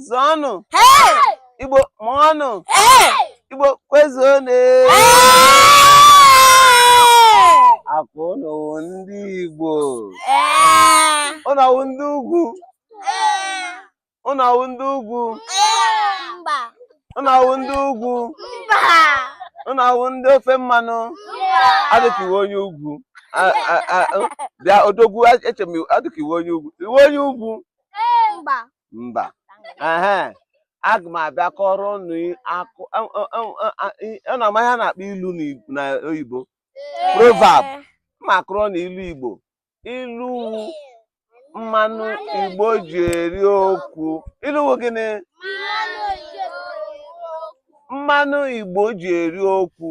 zọnụ Igbo mọnụ Igbo kwezone akụnụ ndị Igbo ụnọwụ ndị ugwu ụnọwụ ndị ugwu ụnọwụ ndị ugwu ụnọwụ ndị ofe mmanụ adịka iwe onye ugwu bịa odogwu eche m adịka iwe onye ugwu mba aga m abịa kọrọ unu akụ na amaghị a na-akpọ ilu na oyibo Proverb ma kụrụ na ilu Igbo ilu mmanụ Igbo ji eri okwu ilu gịnị mmanụ Igbo ji eri okwu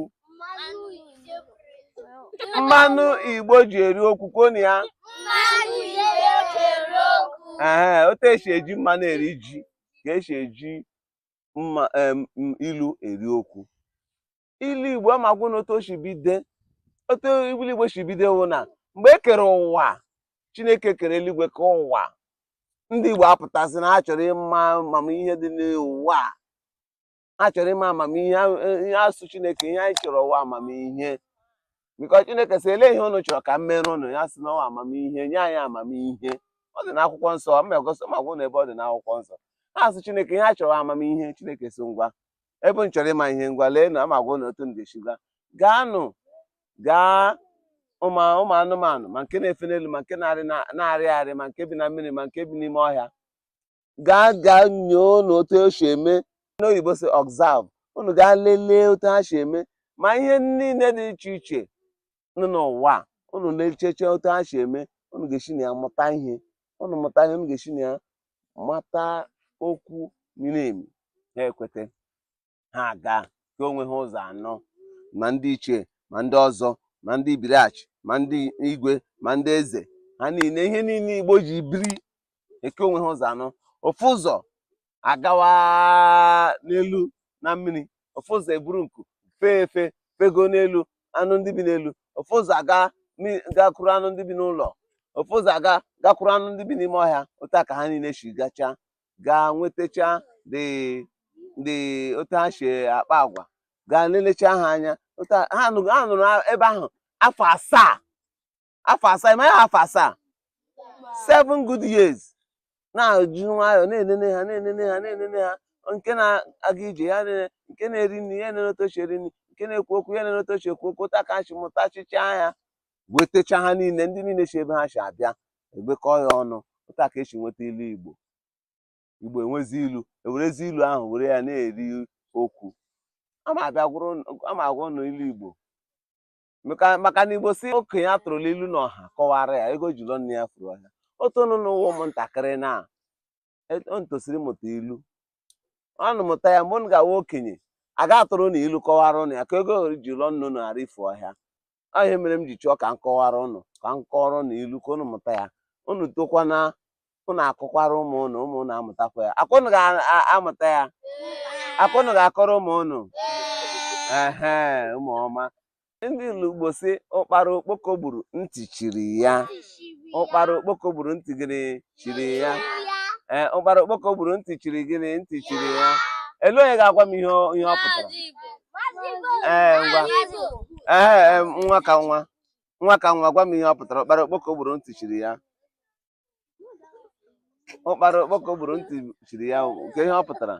mmanụ Igbo ji eri okwu koni ya otu esi eji mmanụ eri ji ka esi eji ilu eri okwu ilu Igbo amagwụ na otu ilu Igbo si bido wụ na mgbe e kere ụwa Chineke kere eluigwe ka ụwa ndị Igbo apụtasị na ha chọrọ ịma amamihe dị n'ụwa ha chọrọ ịma amamihe ihe asụ Chineke ihe anyị chọrọ ụwa amamihe bikọ Chineke sị ele ihe unu chọrọ ka m mere unu ya sị n'ụwa amamihe nye anyị amamihe ọ dị n'akwụkwọ nsọ egosi magwụ na ebe ọ dị n'akwụkwọ nsọ ha asụ Chineke ihe a chọrọ amamihe Chineke so ngwa ebe m chọrọ ịma ihe ngwa lee na amagwụ na otu m ga-esiga gaa ụmụ anụmanụ ma nke na-efe n'elu ma nke na-arị arị ma nke bi na mmiri ma nke bi n'ime ọhịa gaa nyoo na otu o si eme n'oyibo si observe unu gaa lelee otu ha si eme ma ihe niile dị iche iche nọ n'ụwa unu na-echeche otu ha si eme unu ga-esi na ya mụta ihe unu mụta ihe unu ga-esi na ya mata okwu miri emi ha ekweta ha aga ka onwe ha ụzọ anọ ma ndị ichie ma ndị ọzọ ma ndị ibiriachi ma ndị igwe ma ndị eze ha niile ihe niile Igbo ji biri eke onwe ha ụzọ anọ ofu ụzọ agawa n'elu na mmiri ofu ụzọ eburu nku fee efe fego n'elu anụ ndị bi n'elu ofu ụzọ gakwuru anụ ndị bi n'ụlọ ofu ụzọ gakwuru anụ ndị bi n'ime ọhịa otu a ka ha niile si gacha gaa nwetacha dị otu ha si akpa agwa gaa lelecha ha anya ha nụrụ ebe ahụ afọ asaa ime ya afọ asaa 7 good years na-ajụ nwayọ na-enene ha nke na-aga ije ya nke na-eri nri ya na-enotochi eri nri nke na-ekwu okwu ya na-enotochi ekwu okwu ta ka chi mụtachicha ya wetacha ha niile ndị niile si ebe ha si abịa egbekọ ya ọnụ ụta ka esi nweta ilu Igbo enwezi ilu ewerezi ilu ahụ were ya na-eri okwu ama agwụ na ilu Igbo maka na Igbo si okenye atụrụla ilu n'ọha kọwara ya ego jụlọ nne ya furu ọhịa otu ọnụ n'ụwa ụmụntakịrị na ntosiri mụta ilu ọnụ mụta ya mgbe unu ga-awa okenye aga atụrụ na ilu kọwara ụnụ ya ka ego jụlọ nnu na ghara ifu ọhịa ọ ihe mere m ji chọọ ka m kọwara ụnụ ka m kọrọ na ilu ka unu mụta ya unu tokwana unu akọkwara ụmụ unu amụtakwa ya akwụnụ ga-amụta ya akwụnụ ga-akọrọ ụmụ unu ụmụ ọma ndị Igbo si ụkpara okpoko gburu ntị chiri ya ụkpara okpoko gburu ntị gịnị chiri ya ụkpara okpoko gburu ntị chiri gịnị ntị chiri ya elu onye ga-agwa m ihe ọ pụtara nwa ka nwa gwa m ihe ọ pụtara ụkpara okpoko gburu ntị chiri ya ụkpara okpoko gburu ntị chiri ya nke ihe ọ pụtara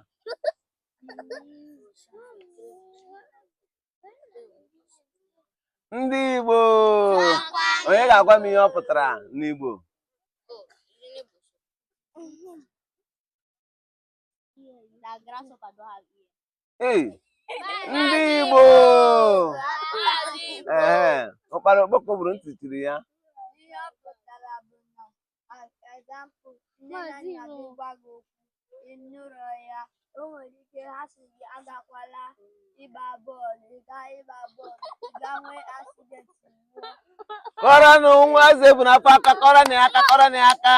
ndị Igbo onye ga-agwa m ihe ọ pụtara n'Igbo ndị Igbo ụkpara okpoko gburu ntị chiri ya o nwere ike ha si gị agakwala ịgba bọọlụ ịgba bọọlụ gaa nwee accident kọrọnụ nwa eze bụ n'afọ aka kọrọ na ya aka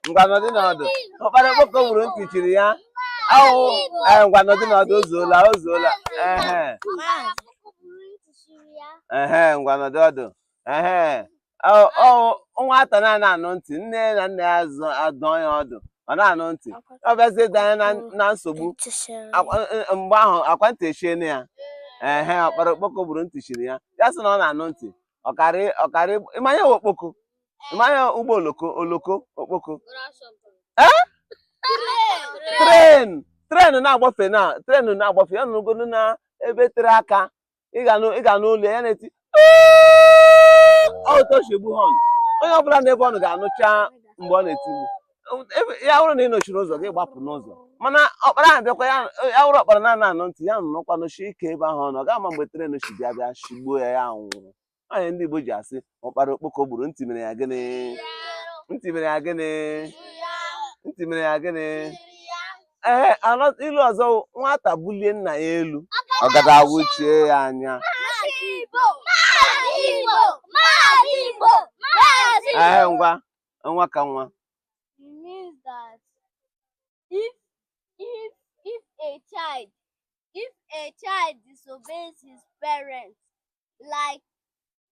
ngwa nọdụ n'ọdụ ụkpara okpoko gburu ntị chiri ya ahụ ngwa nọdụ n'ọdụ o zuola ngwa nọdụ ọdụ nwata na-anụ ntị nne na nna ya adụọ ya ọdụ ọ na-anụ ntị ọ bịazie danye na nsogbu mgbe ahụ akwa ntị echiene ya ọkpara okpoko gburu ntị chiri ya ya sị na ọ na-anụ ntị ọkarị ịmanya okpoko ịmanya ụgbọ oloko okpoko tren na-agbafe ya nụgodu na ebe tere aka ị ga n'ụlọ ya na-eti ọtọchigbu họn onye ọbụla n'ebe ọ ga-anụcha mgbe ọ na-eti ya bụrụ na ị nọchiri ụzọ gị gbapụ n'ụzọ mana ọkpara ahụ bịakwa ya wụrụ ọkpara na-anụ ntị ya nụrụkwa n'ochi ike ebe ahụ ọ ga ama mgbe tren si bịa shigbuo ya nwụrụ onye ndị Igbo ji asị ọkpara okpoko gburu ntị mere ya gịnị ntị mere ya gịnị ntị mere ya gịnị ilu ọzọ nwata bulie nna ya elu ọ gada awụchie ya anya nwa ka nwa. It means that if a child disobeys his parents, like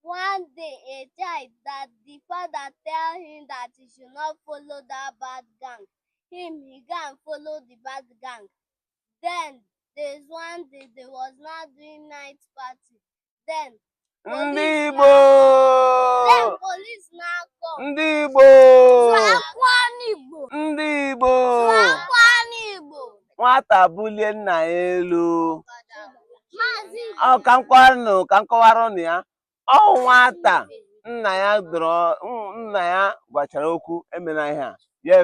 one day a child that the father tell him that he should not follow that bad gang, he go and follow the bad gang. Then there's one day they was not doing night party. Then Ndị police now come. Ndị Igbo nwata bulie nna ya elu ka m kọwara ụnụ ya ọ nwata nna ya gwachara okwu emena ihe a ya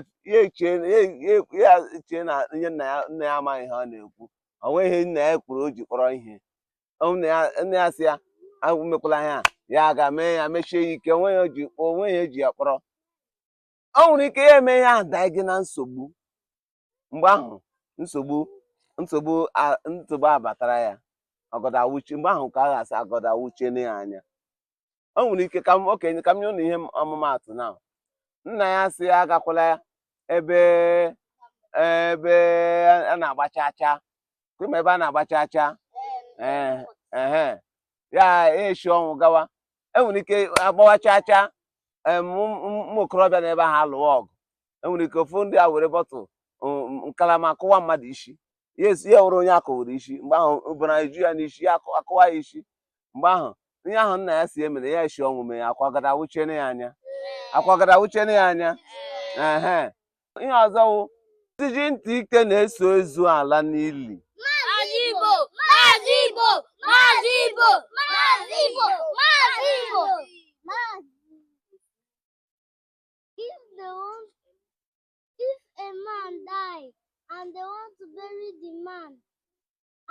echie na ihe nna ya amaghị ihe ọ na-ekwu o nweghị nna ya kwuru o ji kpọrọ ihe nne ya sị ya mekwala ihe a ya ga-mee ya mechie ya ike onweghị eji ya kpọrọ o nwere ike ya eme ya daa gị na nsogbu mgbe ahụ nsogbu abatara ya ọgọdọ awụchi mgbe ahụ ka a ga-asị agọdọ awụchie ya anya o nwere ike ka okenye ka m nye ụnụ ihe ọmụmaatụ na nna ya sị ya agakwala ebe a na-agba chacha kwema ebe a na-agba chacha ya echi ọnwụ gawa enwere ike agbawa chacha ụmụ okorobịa na ebe ahụ alụwa ọgụ enwere ike ofu ndị a were bọtụl nkalama akụwa mmadụ isi ya were onye akụwara isi mgbe ahụ ụbara eju ya n'isi ya akụwa ya isi mgbe ahụ ihe ahụ nna ya si emere ya echi ọnwụ mee ya akwagada wuchene ya anya ihe ọzọ wụ iji ntị ike na-eso ezu ala n'ili If a man die and they want to bury the man,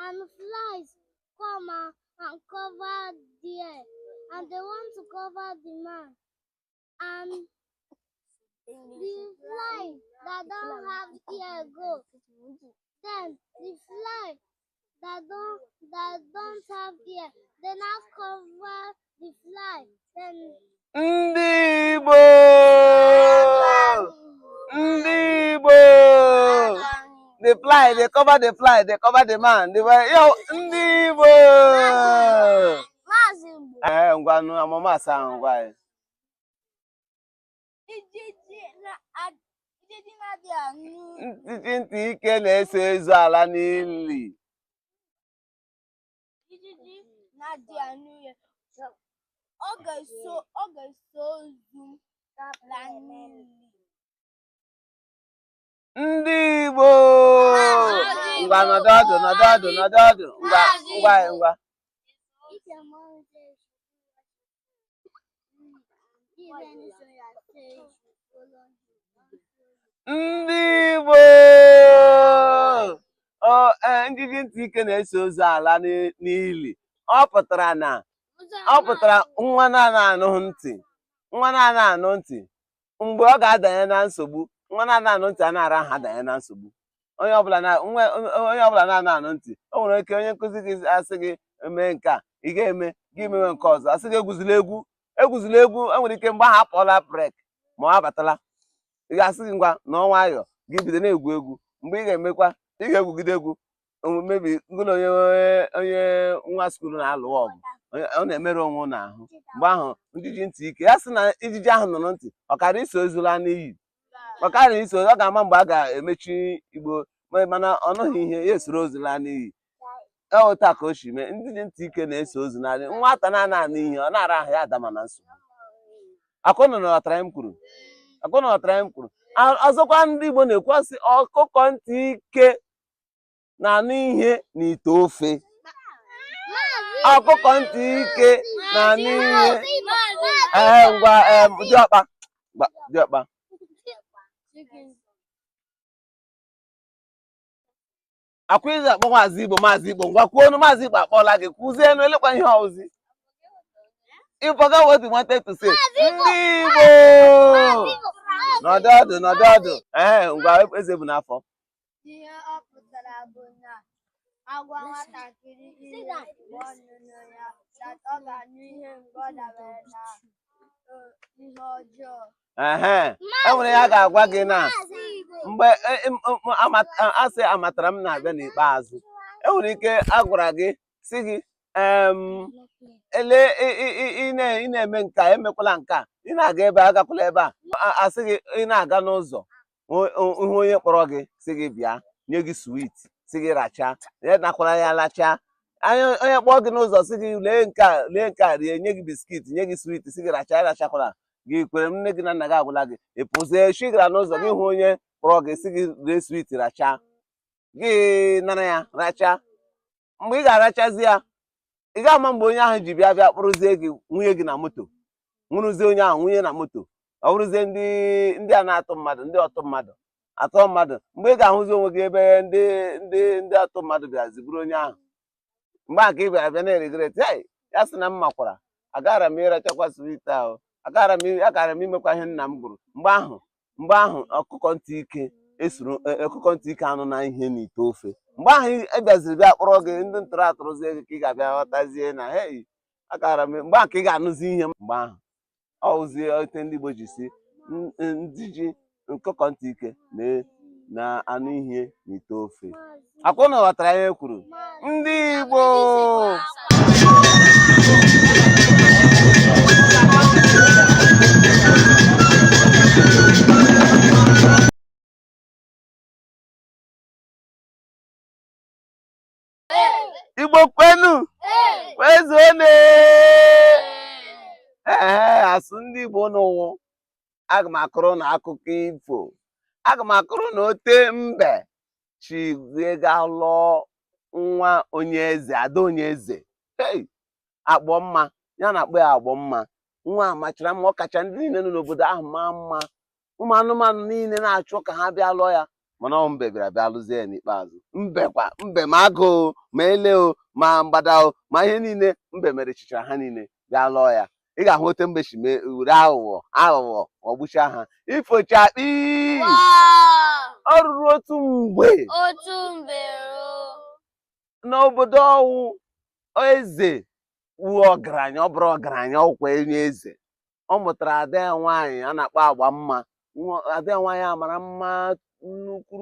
and flies come and cover there, and they want to cover the man, and the fly that don't have ear go, then the fly that don't have ear, they now cover the fly, then Ndị Igbo the fly they cover the man ndị Igbo ngwanụ amụmasị ahụ gwa anyị ntị ike na-eso ezu ala n'ili ọ ga-eso ozu ala n'ili. Ndị Igbo ngwa nọdụ ọdụ ngwa Ndị Igbo njiji ntị ike na-eso ozu ala n'ili ọ pụtara nwa na-anụ ntị mgbe ọ ga-adanye na nsogbu nwa na-anụ ntị a na-ara ha adanye na nsogbu onye ọbụla na-anụ ntị o nwere ike onye nkụzi gị asị gị mee nke a ị ga-eme gị mewe nke ọzọ asị gị egwuzila egwu enwere ike mgbe ahụ apụọla brek ma ọ abatala ị ga-asị gị ngwa na nwayọ gị bido na-egwu egwu mgbe ị ga-emekwa ị ga-egwugide egwu mebi ngụlọ onye nwa skuulu na-alụ ọgụ ọ na-emerụ onwe n'ahụ mgbe ahụ njiji ntị ike ya sị na ijiji ahụ nụrụ ntị ọ kara iso ezula n'iyi maka a na-eso ọ ga-ama mgbe a ga-emechi Igbo mana ọ nọghị ihe ya esoro ozu laa n'iyi. Eweta ka o si mee ndị dị ntị ike na-eso ozu narị nwata na-ana anụ ihe ọ na-ara ahụ ya adama na nsogbu. Akụnụ na ọtara m kwuru ọzọkwa ndị Igbo na-ekwu sị ọkụkọ ntị ike na-anụ ihe n'ite ofe. Ọkụkọ ntị ike na-anụ ihe ngwa diọkpa akwizi akpọ Mazi Igbo ngwa kwuonu Mazi Igbo akpọla gị kwuzienu elekwa ihe ọwụzi ịfọga what you wanted to say. Ndị Igbo nọdụ ngwa eze bụ n'afọ. Ihe ọ pụtara bụ na agwa nwatakịrị ihe ọnụnụ ya ọ ga-anụ ihe mgbe ọ dabere na ihe ọjọọ. Enwere ya ga-agwa gị na mgbe asị amatara m na-abịa n'ikpeazụ enwere ike agwara gị si gị ele ị na-eme nke a emekwala nke a ị na-aga ebe a gakwala ebe a asị gị ị na-aga n'ụzọ ihu onye kpọrọ gị si gị bịa nye gị swit si gị rachaa ya nakwara ya lachaa onye kpọọ gị n'ụzọ si gị lee nke a rie nye gị biskit nye gị swit si gị rachaa ya rachakwara gị kwere nne gị na nna gị agwụla gị ịpụzie chi gara n'ụzọ gị hụ onye kpọrọ gị si gị ree swit rachaa gị nara ya rachaa mgbe ị ga-arachazi ya ị ga-ama mgbe onye ahụ ji bịa kpụrụzie gị nwunye gị na moto nwụrụzie onye ahụ nwunye na moto ọ bụrụzie ndị a na-atụ mmadụ ndị ọtụ mmadụ atọ mmadụ mgbe ị ga-ahụzi onwe gị ebe ndị atụ mmadụ bịa ziburu onye ahụ mgbe a ka ị bịara bịa na-eregret ya sị na m makwara agara m ịrachakwa swit ahụ agara m imekwa ihe nna m gwuru mgbe ahụ ọkụkọ ntị ike anụ na ihe n'ite ofe mgbe ahụ ebịaziri bịa kpọrọ gị ndị ntụrụ atụrụzie gị ka ị ga-abịa ghọtazie na agara m mgbe ahụ ka ị ga-anụzi ihe mgbe ahụ ọwụzie ote ndị Igbo ji si ndị ji ọkụkọ ntị ike na anụ ihe n'ite ofe. Akwụna ghọtara ihe kwuru ndị Igbo Igbo kwenu kwezuone asụ ndị Igbo n'ụwụ aga m akụrụ na akụkọ ifo aga m akụrụ na ote mbe chi ga lụọ nwa onye eze ada onye eze akpọ mma ya na-akpọ ya agbọ mma nwa machara mma ọ kacha ndị niile nọ n'obodo ahụ maa mma ụmụ anụmanụ niile na-achụ ka ha bịa lụọ ya mana ọ mbe bịara bịa lụzie ya n'ikpeazụ mbe ma agụụ ma ele o ma mgbada o ma ihe niile mbe mere chichara ha niile bịa lụọ ya ị ga-ahụ ote mbe si mee were aghụghọ ọgbucha ha ifochakpi ọ rụrụ otu mgbe n'obodo ọwụ eze wu ọgaranya ọ bụrụ ọgaranya ọkwa enye eze ọ mụtara ada ya nwaanyị a na-akpọ agba mma ada ya nwaanyị a mara mma nnukwu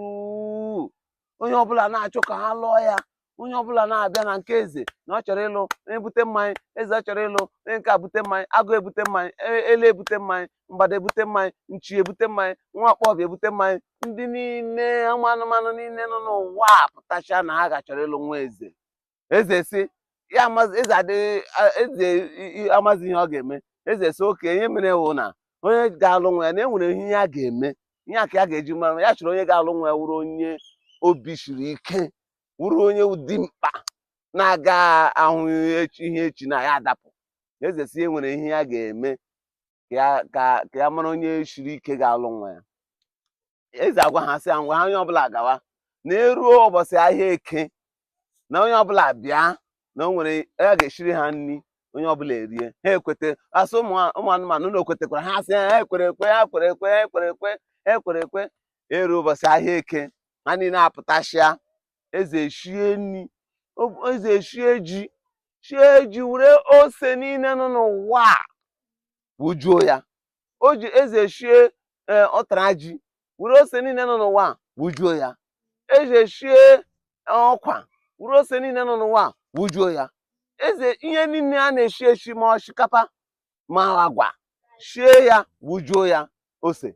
onye ọbụla na-achọ ka ha lụọ ya onye ọbụla na-abịa na nke eze na ọ chọrọ ịlụ onye bute mmanya eze ọ chọrọ ịlụ onye nke a bute mmanya agụ ebute mmanya ele ebute mmanya mgbada ebute mmanya nchi ebute mmanya nwa akpọbịa ebute mmanya ndị niile ụmụ anụmanụ niile nọ n'ụwa pụtacha na ha ga-achọrọ ịlụ nwa eze eze si ya eze amazi ihe ọ ga-eme eze si oke ihe mere wụ na onye ga-alụ nwa ya na enwere ihe ya ga-eme ihe a ka ya ga-eji mara ya chọrọ onye ga-alụ nwa ya wụrụ onye obi siri ike wụrụ onye ụdị mkpa na-aga ahụ ihe echi na ya adapụ eze si enwere ihe ya ga-eme ka ya mara onye siri ike ga-alụ nwa ya eze agwa ha sị ya ngwa ha onye ọbụla gawa na-eruo ụbọchị ahịa eke na onye ọbụla bịa na o nwere ya ga-eshiri ha nri onye ọbụla erie ha ekwete asị ụmụ anụmanụ na okwetekwara ha sị ha ekwere ekwe eru ụbọchị ahịa eke ha niile apụtachịa eze eshie nri eze eshie ji were ose niile nọ n'ụwa wujuo ya eze eshie ọtara ji were ose niile nọ n'ụwa wujuo ya eze eshie ọkwa were ose niile nọ n'ụwa wujuo ya eze ihe niile a na-eshi eshi ma osikapa ma agwa shie ya wujuo ya ose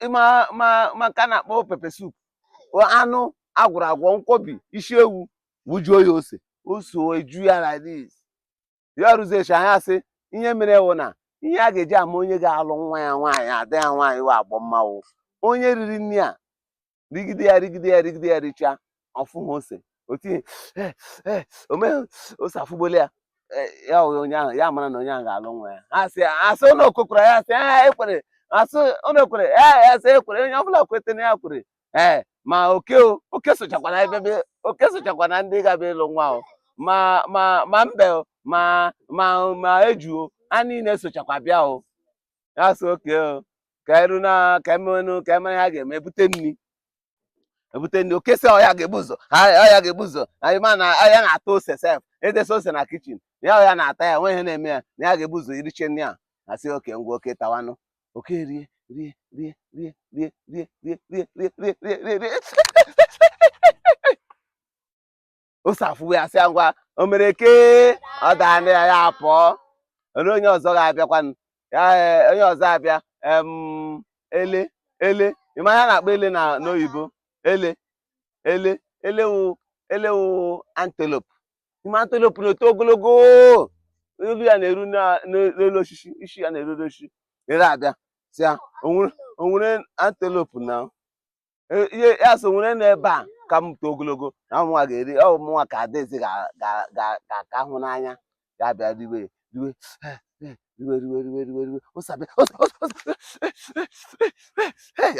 ma nke a na-akpọ pepe soup, anụ agwụrụ agwọ, nkwobi, isi ewu, wujuo ya ose eju ya like this. Ya rụzie anya sị ihe mere ewu na ihe a ga-eji ama onye ga-alụ nwa ya nwaanyị, ada ya nwaanyị wa agbọ mmanwụ, onye riri nri a rigide ya richaa ọfụghị ose otinye omeghe ose afụgbole ya, ya onye ahụ ya mara na onye ahụ ga-alụ nwa ya. asị ụnụ okokwara ya sị ekwere, asị ụnụ ekwere ya sị ekwere, onye ọbụla kwete na ya kwere. Ma oke sochakwana ebe oke sochakwana ndị ga-abịa ịlụ nwa ahụ, ma mbe ma ejuo, ha niile sochakwa bịa o. Ya sị oke ka eru na ka emenụ ka emere ha ga-eme ebute nri oke sị ọya ga-ebu ụzọ anyị ma na ya na-ata ose sef, edesa ose na kichin ya ọya na-ata ya, nwe ihe na-eme ya na ya ga-ebu ụzọ iriche nri a. Asị oke ngwa oke tawanụ, oke rie ose afụwe ya sị ngwa o mere ke ọ daa na ya pụọ. Onye ọzọ ga-abịakwanụ, onye ọzọ abịa ele ịma ya na-akpọ ele n'oyibo, elewu antelope. Ime antelope na-eto ogologo, olu ya na-eru n'elu osisi, isi ya na-eru n'osisi. Ere abịa sị ya onwere antelope na ihe ya so nwere n'ebe a ka m too ogologo na ụmụnwa ga-eri, ụmụnwa ka adaeze ga-aka hụ n'anya, ya bịa riwe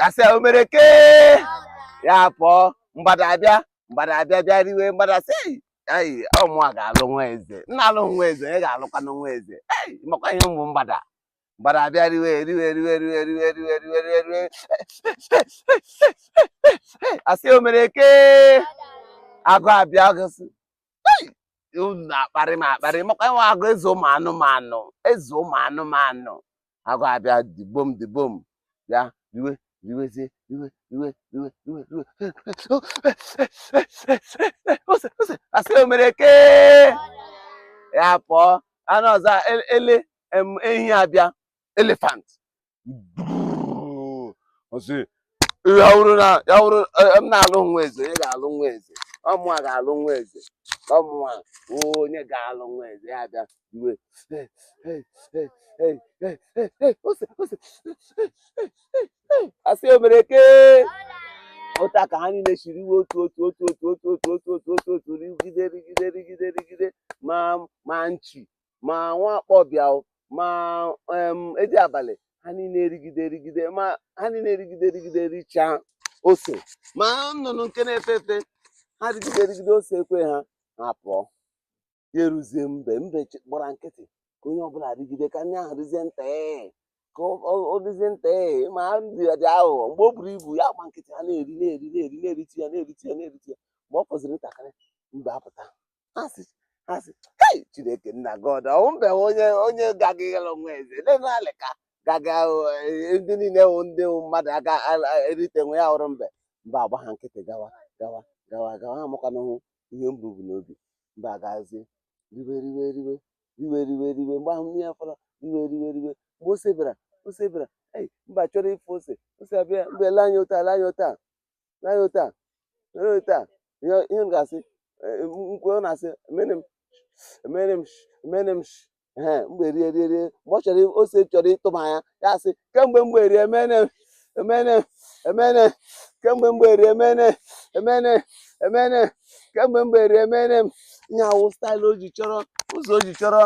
asị o mere ke ya pụọ. Mgbada abịa bịa riwe, mgbada sị ụmụnwa ga-alụ nwa eze, nna alụ nwa eze, onye ga-alụkwanụ nwa eze. Makwa ihe ụmụ mgbada abịa riwe asị o mere ke agụ abịa gosị na-akparị m akparị, makwa nwe agụ eze ụmụ anụmanụ. Agụ abịa dibom bịa riwezie asị o mere ke ya pụọ. Anụ ọzọ ehi abịa, elephant ya wụrụ m na-alụ nwa eze, onye ga-alụ nwa eze, ọmụnwa ga-alụ nwa eze, ọmụnwa onye ga-alụ nwa eze. Ya bịa iwe asị o mere ke ụta ka ha niile siri iwe otu rigide ma nchi ma nwa akpọbịa ma edi abalị, ha niile rigide ma ha niile rigide richaa ose. Ma nnụnụ nke na-efe efe, ha rigide ose ekwe ha pụọ. Ya eruzie mbe gbara nkịtị ka onye ọbụla rigide, ka ndị ahụ rizie nta ka o rizie nta ma ndị dị aghụghọ. Mgbe o buru ibu ya gba nkịtị, ha na-eriti ya. Mgbe ọ fọziri ntakịrị, mbe apụta, ha sị Chineke nna God, ọwụ mbe onye gaga ịlụ nwa eze, lena alịka gaga ndị niile wụ ndị mmadụ aga erite nwe ya hụrụ mbe agba ha nkịtị gawa. Ha amakwanahụ ihe mbubu n'obi. Mbe agazie riwe mgbe ahụ ihe fọrọ riwe. Mgbe ose bịara mba chọrọ ịfụ ose abịa, mbe ele anya ụta ihe m ga-asị nkwe ọ na-asị emere m mgbe rie mgbe ọ chọrọ ose chọrọ ịtụba ya sị kemgbe mgbe rie kemgbe mgbe rie kemgbe mgbe rie m. Ihe awụ staịlụ ụzọ o ji chọrọ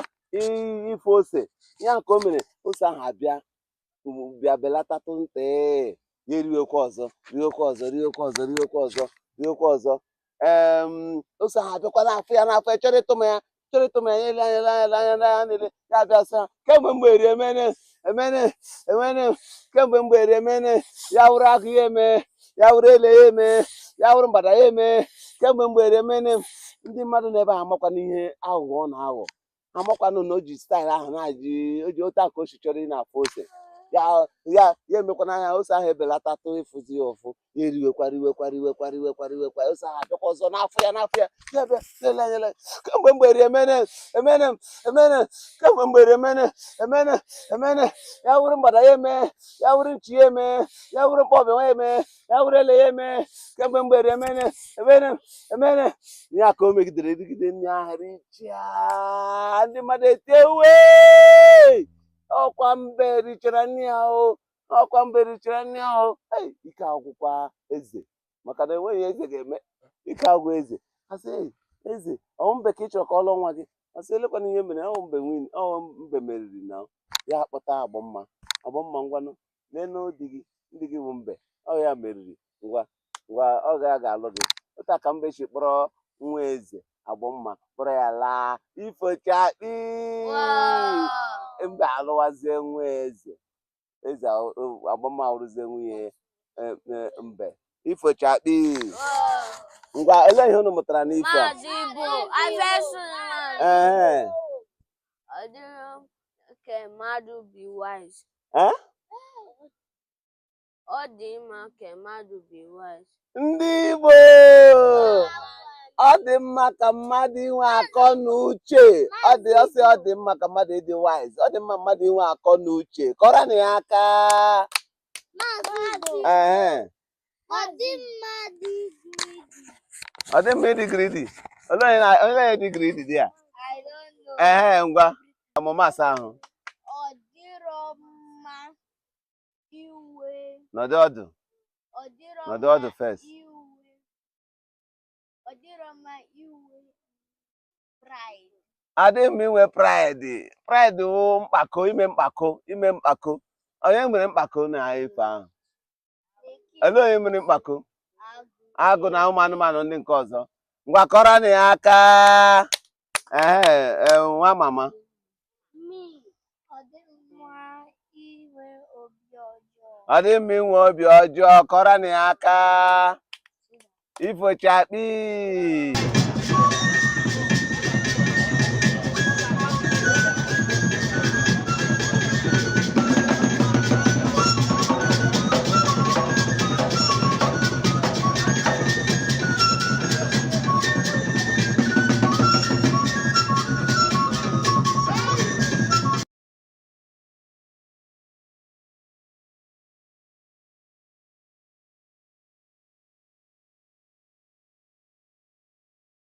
ịfụ ose. Ya ka o mere ose ahụ abịa belatatụ nte, ya eriwekwa ọzọ. Ose ahụ abịakwa n'afọ ya chọrọ ịtụma ya ya ele anya na-ele ya bịa sị kemgbe mgbe rie kemgbe mgbe rie ya wụrụ agụ ya eme, ya wụrụ ele ya eme, ya wụrụ mgbada ya eme, kemgbe mgbe rie ndị mmadụ na-ebe ha amakwana ihe aghụghọ na-aghọ, amakwanụ na o ji staịlụ ahụ o ji otu aka o si chọrọ ị na-afụ ose. ya emekwana anya ose ahụ ebelatatụ ịfụzi ya ụfụ ya eriwekwara ose ahụ abịakwa ọzọ n'afọ ya ya bịa lelanyele kemgbe mgberi emene kemgbe mgberi emene ya wuru mgbada ya eme ya wuru nchi ya eme ya wuru mkpọbịa ya eme ya wuru ele ya eme kemgbe mgberi emene ya ka o megidere digide nri ahụ richia ndị mmadụ etewe ọkwa mbe richara nri ahụ ọkwa mbe richara nri ahụ ike agwụkwa eze maka na enweghị eze ga-eme ike agwụ eze asị eze ọwụ mbe ka ị chọrọ ka ọ lụọ nwa gị asị elekwana ihe mere ọwụ mbe meriri na ya akpọta agbamma ngwanụ nenu ndị gị bụ mbe ọ ya meriri ngwa ọ ga-alụ gị ụta ka mbe chi kpọrọ nwa eze agbamma kpọrọ ya laa ifochakpi mbe alụwazie nwa eze agbamma arụzie nwunye mbe ifochakpi ngwa ele ihe unu mụtara n'ife a ọ dịrọ ka mmadụ be wise. Ọ dị mma ka mmadụ be wise. Ndị Igbo ọ dị mma ka mmadụ inwe akọ na uche ọ dị mma ka mmadụ ịdị wise ọ dị mma mmadụ inwe akọ na uche kọrọ na ya aka ọ dị mma ịdị greedy onye dị greedy dị ya ngwa ọmụma asa ahụ ọ dịrọ mma iwe nọdụ ọdụ first ọ dịrọ mma iwe pride. Adị mma inwe pride wụ mkpako ime mkpako onye nwere mkpako na ife ahụ olee onye nwere mkpako agụ na ụmụ anụmanụ ndị nke ọzọ ngwa kọrọ na ya aka nwa mama ọ dị mma inwe obi ọjọọ kọrọ na ya aka ifochakpi